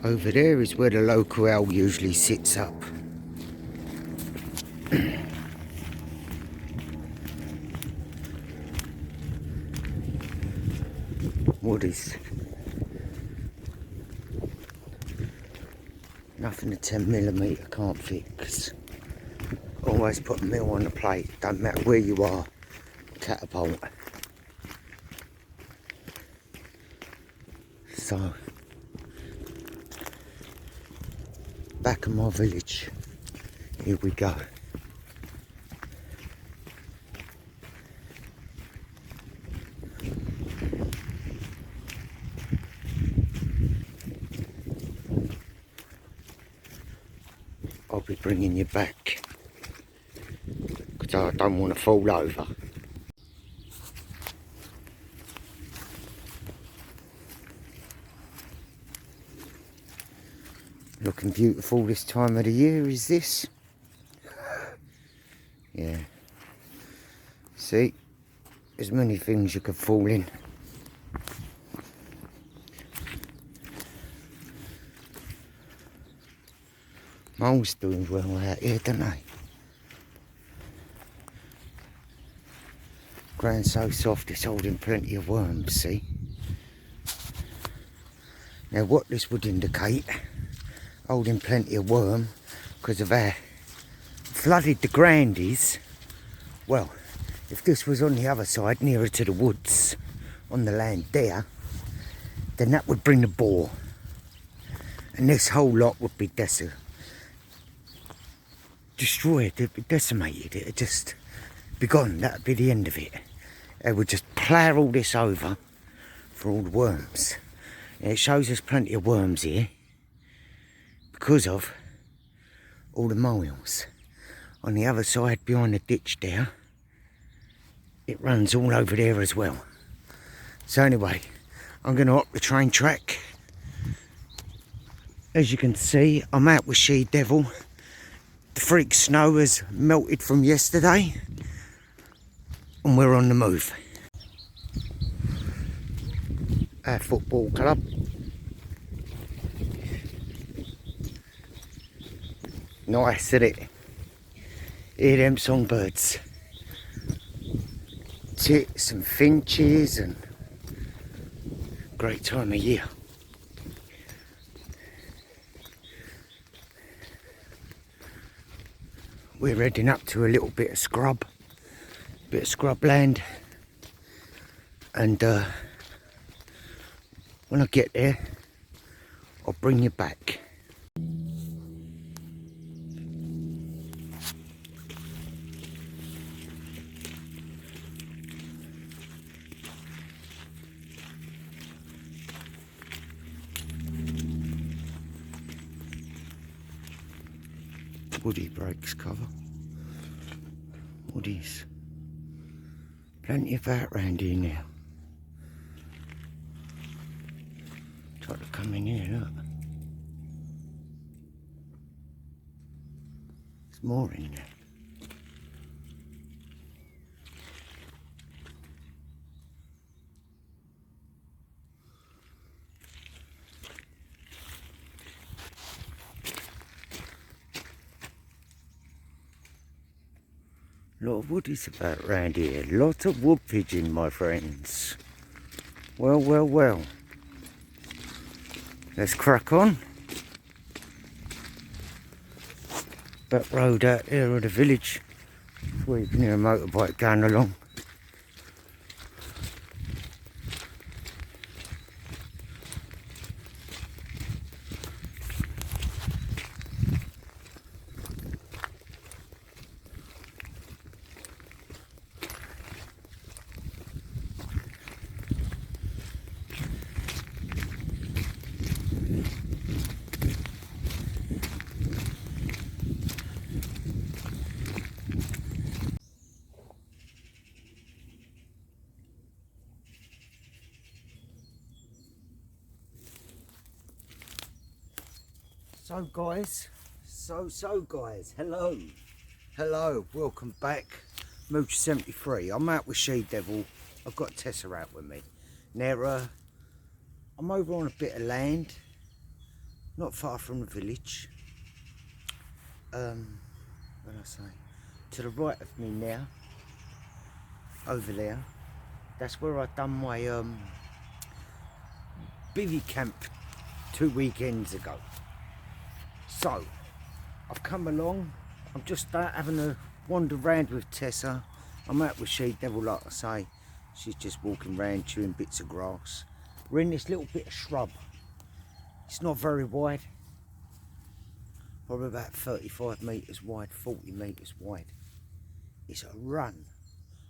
Over there is where the local owl usually sits up. Woodies. Nothing a 10mm can't fix. Always put a meal on the plate, don't matter where you are. Catapult. So, back of my village. Here we go. I'll be bringing you back because I don't want to fall over. Looking beautiful this time of the year, is this? Yeah. See, there's many things you could fall in. Moles doing well out here, don't they? Ground's so soft it's holding plenty of worms, see? Now what this would indicate, holding plenty of worm, because of how flooded the ground is. Well, if this was on the other side, nearer to the woods, on the land there, then that would bring the boar. And this whole lot would be destroyed, it'd be decimated, it'd just be gone, that'd be the end of it. They would just plough all this over for all the worms. And it shows us plenty of worms here because of all the moles. On the other side, behind the ditch there, it runs all over there as well. So anyway, I'm going to up the train track. As you can see, I'm out with She Devil. The freak snow has melted from yesterday and we're on the move. Our football club. Nice, isn't it? Hear them songbirds. Tits and finches, and great time of year. We're heading up to a little bit of scrubland, and when I get there, I'll bring you back. Woody brakes cover. Woodies. Plenty of that round here now. Try to come in here, look. There's more in there. Lot of woodies about round here. Lot of wood pigeon, my friends. Well, well, well. Let's crack on. Back road out here of the village. Where you can hear a motorbike going along. So guys, hello, welcome back. Mooch 73. I'm out with She Devil. I've got Tessa out with me. Now, I'm over on a bit of land, not far from the village. When I say, to the right of me now, over there, that's where I done my bivvy camp 2 weekends ago. So, I've come along, I'm just having a wander around with Tessa. I'm out with She Devil, like I say. She's just walking around chewing bits of grass. We're in this little bit of shrub. It's not very wide. Probably about 35 metres wide, 40 metres wide. It's a run.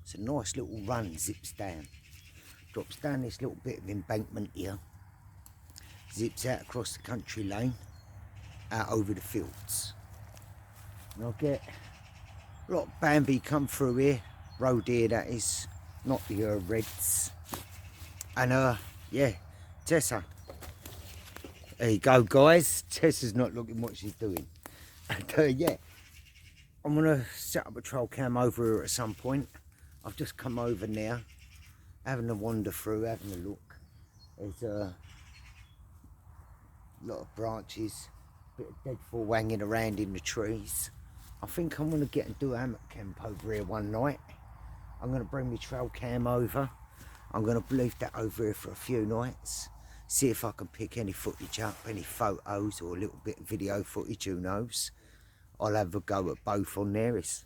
It's a nice little run, zips down. Drops down this little bit of embankment here. Zips out across the country lane. Out over the fields. And I'll get a lot of Bambi come through here. Road here, that is. Not the reds. And yeah, Tessa. There you go, guys. Tessa's not looking what she's doing. And yeah, I'm gonna set up a trail cam over here at some point. I've just come over now, having a wander through, having a look. There's a lot of branches. Bit of deadfall hanging around in the trees. I think I'm going to get and do a hammock camp over here one night. I'm going to bring my trail cam over. I'm going to leave that over here for a few nights. See if I can pick any footage up, any photos or a little bit of video footage, who knows. I'll have a go at both on there. It's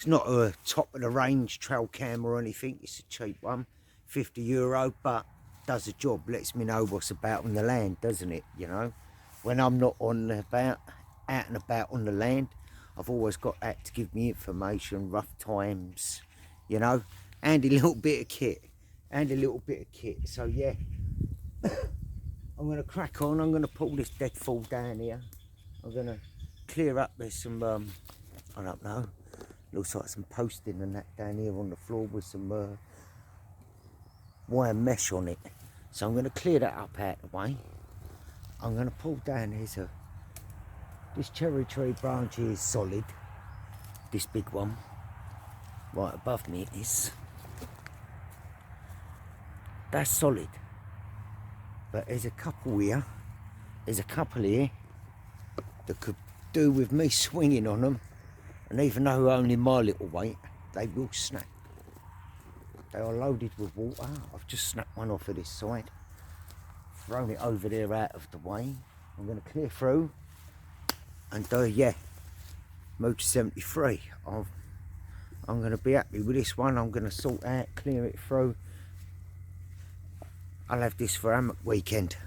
not a top of the range trail cam or anything. It's a cheap one, €50, but does the job. Lets me know what's about on the land, doesn't it, you know? When I'm not out and about on the land, I've always got that to give me information, rough times, you know, and a little bit of kit, So yeah, I'm going to crack on. I'm going to pull this deadfall down here. I'm going to clear up. There's some, I don't know, looks like some posting and that down here on the floor with some wire mesh on it. So I'm going to clear that up out of the way. I'm going to pull down, this cherry tree branch is solid, this big one, right above me it is, that's solid, but there's a couple here, that could do with me swinging on them, and even though only my little weight, they will snap. They are loaded with water. I've just snapped one off of this side. Thrown it over there out of the way. I'm going to clear through and yeah, Mooch 73. I'm going to be happy with this one. I'm going to sort out, clear it through. I'll have this for hammock weekend.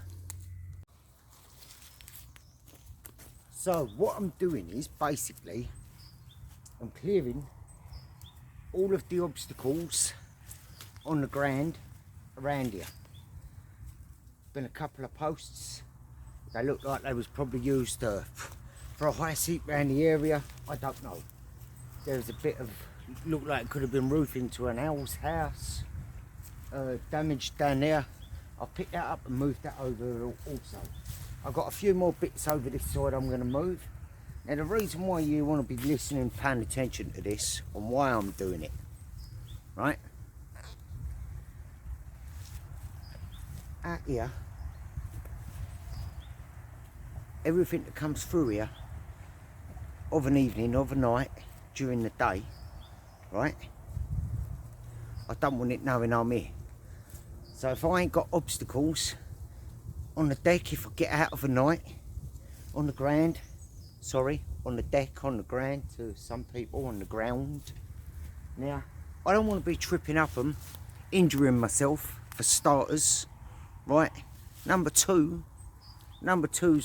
So what I'm doing is basically I'm clearing all of the obstacles on the ground around here. Been a couple of posts. They look like they was probably used for a high seat around the area. I don't know. There's a bit of, looked like it could have been roofing to an owl's house. Damaged down there. I'll pick that up and move that over also. I've got a few more bits over this side I'm going to move. Now the reason why you want to be listening, paying attention to this, and why I'm doing it, right? Out here, everything that comes through here, of an evening, of a night, during the day, right? I don't want it knowing I'm here. So if I ain't got obstacles on the deck, if I get out of a night, on the ground, sorry, on the deck, on the ground, to some people, on the ground. Now, I don't want to be tripping up them, injuring myself, for starters, right? Number two's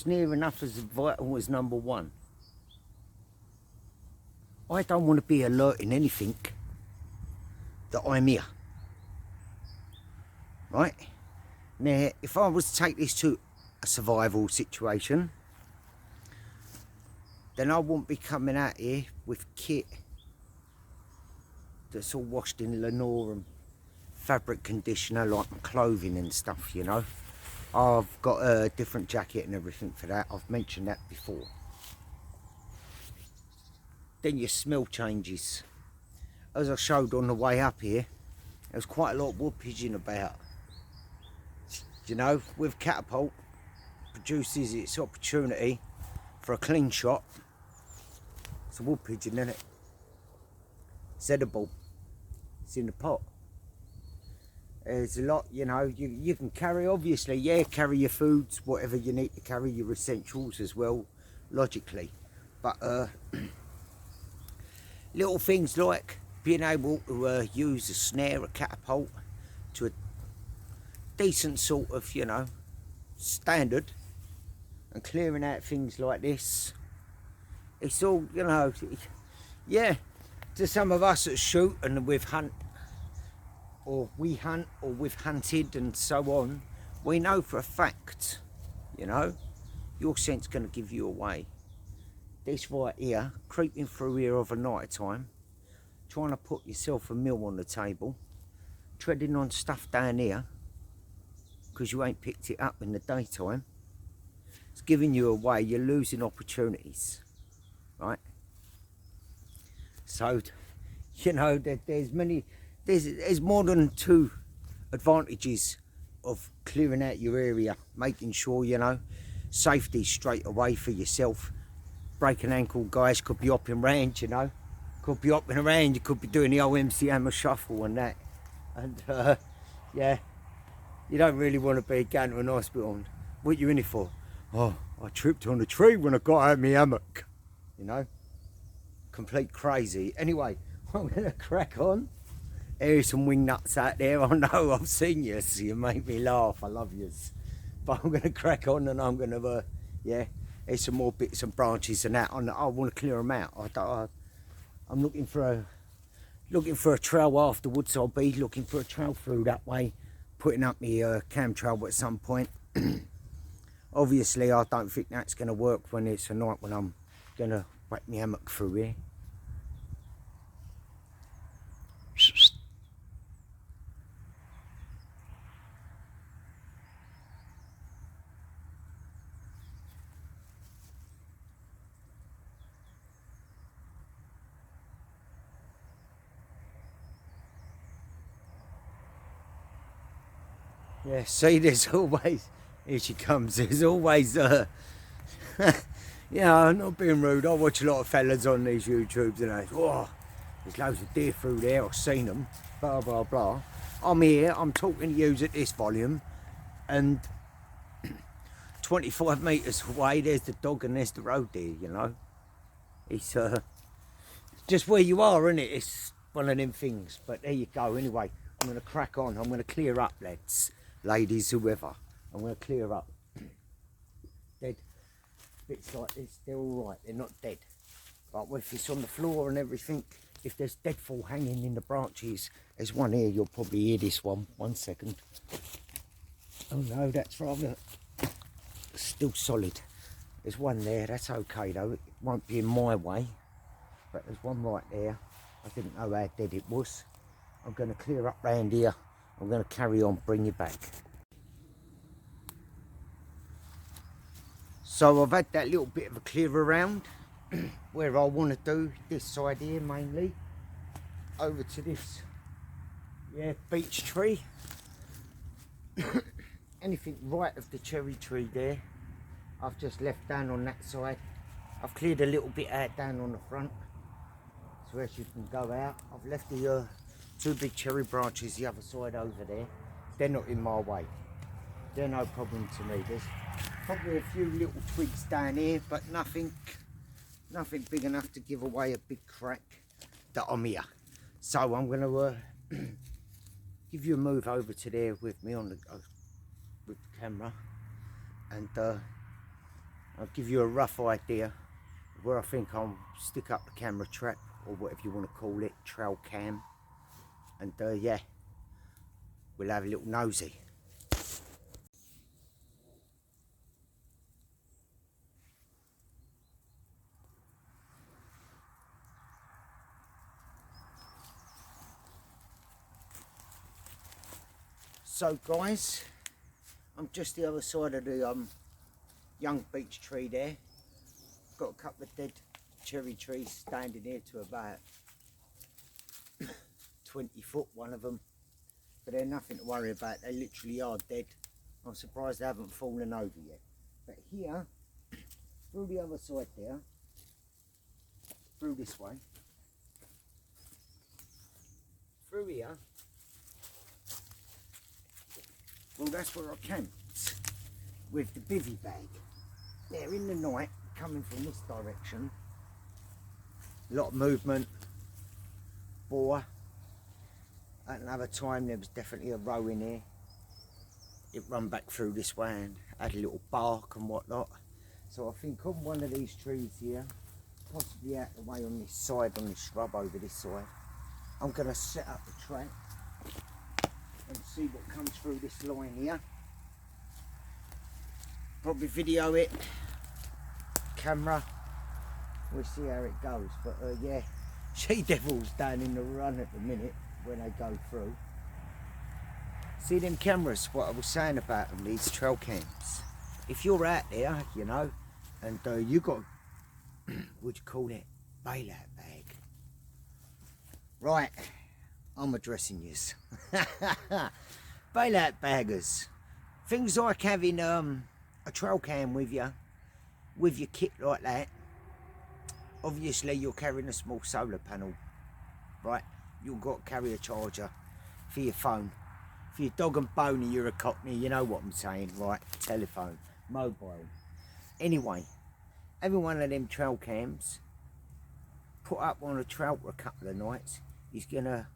near enough as vital as number one. I don't want to be alerting anything that I'm here, right? Now, if I was to take this to a survival situation, then I wouldn't be coming out here with kit that's all washed in Lenore and fabric conditioner, like my clothing and stuff, you know. I've got a different jacket and everything for that. I've mentioned that before. Then your smell changes. As I showed on the way up here, there's quite a lot of wood pigeon about. You know, with catapult, produces its opportunity for a clean shot. It's a wood pigeon, isn't it? It's edible. It's in the pot. There's a lot, you know, you can carry, obviously, yeah, carry your foods, whatever you need to carry, your essentials as well, logically. But little things like being able to use a snare, a catapult, to a decent sort of, you know, standard, and clearing out things like this, it's all, you know, yeah, to some of us that shoot and we've hunt, or we hunt, or we've hunted and so on, we know for a fact, you know, your scent's going to give you away. This right here, creeping through here of a night time, trying to put yourself a meal on the table, treading on stuff down here, because you ain't picked it up in the daytime, it's giving you away, you're losing opportunities, right? So, you know, there's more than two advantages of clearing out your area, making sure, you know, safety straight away for yourself. Breaking ankle guys could be hopping around, you know, could be hopping around, you could be doing the old MC Hammer shuffle and that, and yeah, you don't really want to be going to an hospital. And what you in it for? Oh, I tripped on a tree when I got out of my hammock, you know, complete crazy. Anyway, I'm gonna crack on. There's some wing nuts out there. I know, I've seen you, so you make me laugh. I love yous. But I'm going to crack on, and I'm going to, yeah, there's some more bits and branches and that. I want to clear them out. I'm looking for a trail afterwards. I'll be looking for a trail through that way, putting up my cam trail at some point. Obviously, I don't think that's going to work when it's a night when I'm going to whack my hammock through here. Yeah, see, there's always, here she comes, there's always, yeah, I'm not being rude, I watch a lot of fellas on these YouTubes and they, oh, there's loads of deer through there, I've seen them, blah, blah, blah. I'm here, I'm talking to you at this volume, and 25 metres away, there's the dog and there's the road deer, you know. It's just where you are, isn't it? It's one of them things, but there you go. Anyway, I'm going to crack on, I'm going to clear up, lads. Ladies, whoever, I'm going to clear up. Dead bits like this, they're all right, they're not dead. But if it's on the floor and everything, if there's deadfall hanging in the branches, there's one here, you'll probably hear this one. 1 second. Oh no, that's rather still solid. There's one there, that's okay though, it won't be in my way. But there's one right there, I didn't know how dead it was. I'm going to clear up round here. I'm going to carry on, bring you back. So I've had that little bit of a clear around where I want to do this side here mainly. Over to this, yeah, beech tree. Anything right of the cherry tree there, I've just left down on that side. I've cleared a little bit out down on the front. It's egress you can go out. I've left the two big cherry branches the other side over there. They're not in my way. They're no problem to me. There's probably a few little twigs down here, but nothing big enough to give away a big crack that I'm here. So I'm going to give you a move over to there with me on the with the camera, and I'll give you a rough idea of where I think I'll stick up the camera trap, or whatever you want to call it, trail cam, and yeah, we'll have a little nosy. So guys, I'm just the other side of the young beech tree there. Got a couple of dead cherry trees standing here to about 20 foot, one of them. But they're nothing to worry about, they literally are dead. I'm surprised they haven't fallen over yet. But here, through the other side there, through this way, through here, well, that's where I camped with the bivvy bag. There in the night, coming from this direction. A lot of movement, boar. At another time, there was definitely a row in here. It run back through this way and had a little bark and whatnot. So I think on one of these trees here, possibly out the way on this side, on this shrub over this side, I'm going to set up the trap and see what comes through this line here. Probably video it, camera, we'll see how it goes. But yeah, she-devils down in the run at the minute when they go through. See them cameras, what I was saying about them, these trail cams. If you're out there, you know, and you got, what do you call it, bailout bag. Right, I'm addressing yous. Bailout baggers. Things like having a trail cam with you, with your kit like that. Obviously you're carrying a small solar panel, right? You've got to carry a charger for your phone. For your dog and bony, you're a cockney, you know what I'm saying, right? Telephone, mobile. Anyway, having one of them trail cams put up on a trail for a couple of nights is gonna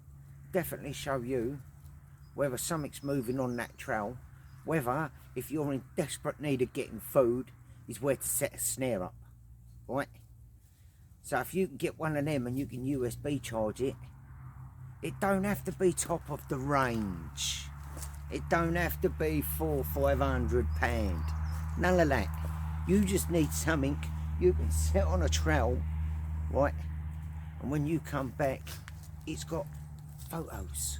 definitely show you whether something's moving on that trail, whether, if you're in desperate need of getting food, is where to set a snare up, right? So if you can get one of them and you can USB charge it, it don't have to be top of the range. It don't have to be £400-500. None of that. You just need something you can set on a trail, right? And when you come back, it's got photos.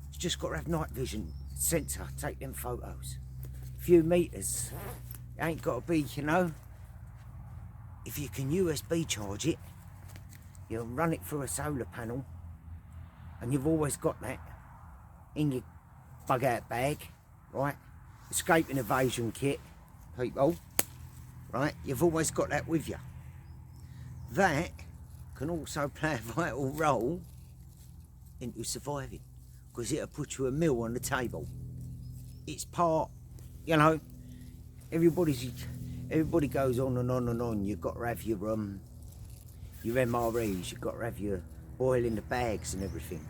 It's just got to have night vision sensor, take them photos. Few meters. It ain't got to be, you know. If you can USB charge it, you'll run it through a solar panel, and you've always got that in your bug out bag, right? Escape and evasion kit, people, right? You've always got that with you. That can also play a vital role into surviving, because it'll put you a meal on the table. It's part, you know, everybody goes on and on and on. You've got to have your MREs, you've got to have your oil in the bags and everything.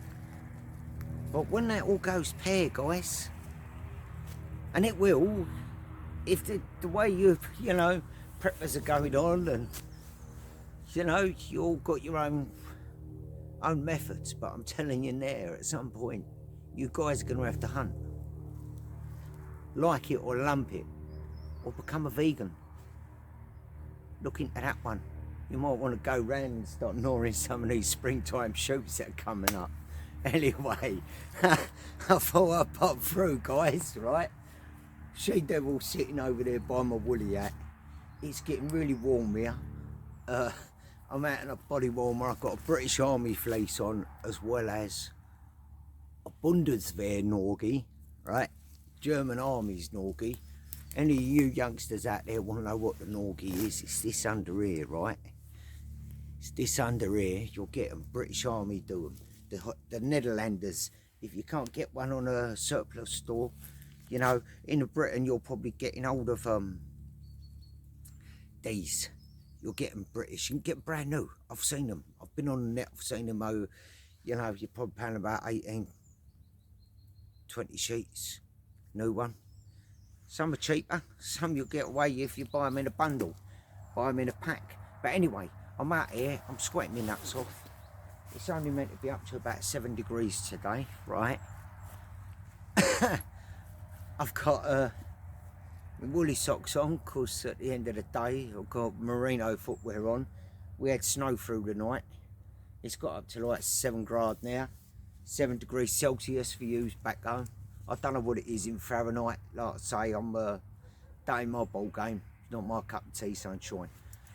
But when that all goes pear, guys, and it will, if the way you know, preppers are going on, and you know, you all got your own methods, but I'm telling you there, at some point, you guys are going to have to hunt. Like it or lump it, or become a vegan. Look into that one. You might want to go round and start gnawing some of these springtime shoots that are coming up. Anyway, I thought I'd pop through, guys, right? She-devil sitting over there by my woolly hat. It's getting really warm here. I'm out in a body warmer. I've got a British Army fleece on, as well as a Bundeswehr Norgie, right? German Army's Norgie. Any of you youngsters out there want to know what the Norgie is? It's this under here, right? It's this under here, you'll get them. British Army do them. The Netherlanders, if you can't get one on a surplus store, you know, in Britain you're probably getting hold of these. You'll get them British. You can get them brand new. I've seen them. I've been on the net. I've seen them. Oh, you know, you're probably paying about 18, 20 sheets. New one. Some are cheaper. Some you'll get away if you buy them in a bundle. Buy them in a pack. But anyway, I'm out here. I'm sweating my nuts off. It's only meant to be up to about 7 degrees today, right? I've got my woolly socks on because at the end of the day I've got merino footwear on. We had snow through the night. It's got up to like 7 grade now, 7 degrees Celsius for you back home. I don't know what it is in Fahrenheit. Like I say, I'm that ain't my ball game. It's not my cup of tea, sunshine.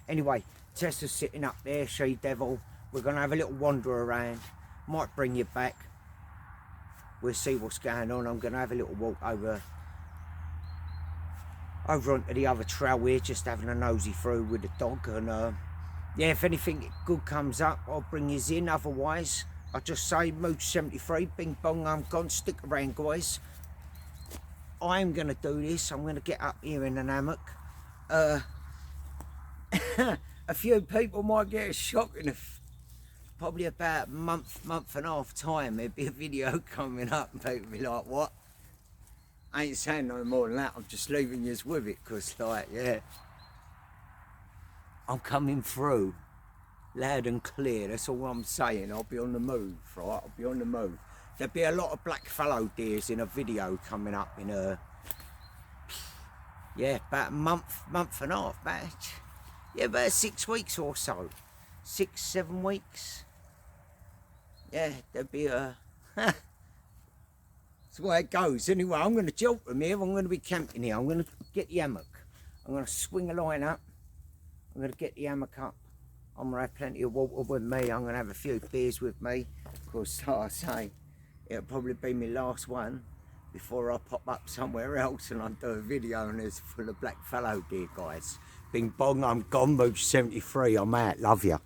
Anyway, Tessa's sitting up there, she devil. We're gonna have a little wander around. Might bring you back. We'll see what's going on. I'm gonna have a little walk over onto the other trail here, just having a nosy through with the dog. And yeah, if anything good comes up, I'll bring you in. Otherwise, I'll just say Mooch 73, bing bong, I'm gone. Stick around, guys. I'm gonna do this. I'm gonna get up here in an hammock. A few people might get a shock in probably about a month and a half time. There'll be a video coming up and people be like, what? I ain't saying no more than that. I'm just leaving you with it because, like, yeah, I'm coming through loud and clear. That's all I'm saying. I'll be on the move, right? I'll be on the move. There'll be a lot of black fallow deers in a video coming up in yeah, about a month and a half, about 6 weeks or so. 6, 7 weeks. Yeah, there'll be a... That's the way it goes. Anyway, I'm going to jolt from here. I'm going to be camping here. I'm going to get the hammock. I'm going to swing a line up. I'm going to get the hammock up. I'm going to have plenty of water with me. I'm going to have a few beers with me. Because, like I say, it'll probably be my last one before I pop up somewhere else and I do a video and it's full of black fallow deer, guys. Bing bong, I'm gone. Mooch 73. I'm out. Love ya.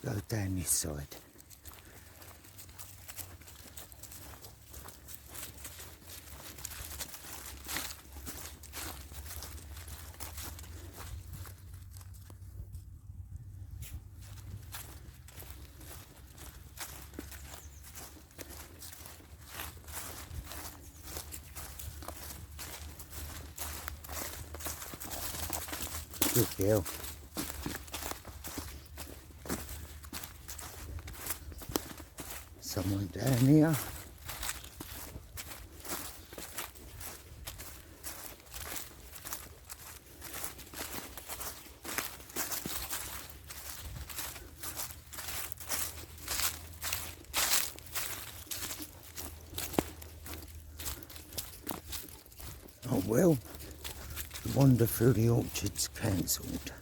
Go down this side. Good girl. Someone down here. Oh well, the wander through the orchard's cancelled.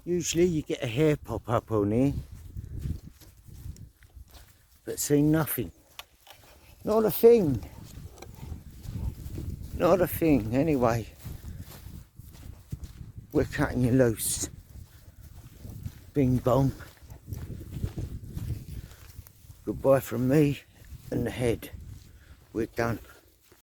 Usually you get a hare pop up on here, but see nothing. Not a thing. Not a thing. Anyway, we're cutting you loose. Bing bong. Goodbye from me and the head. We're done.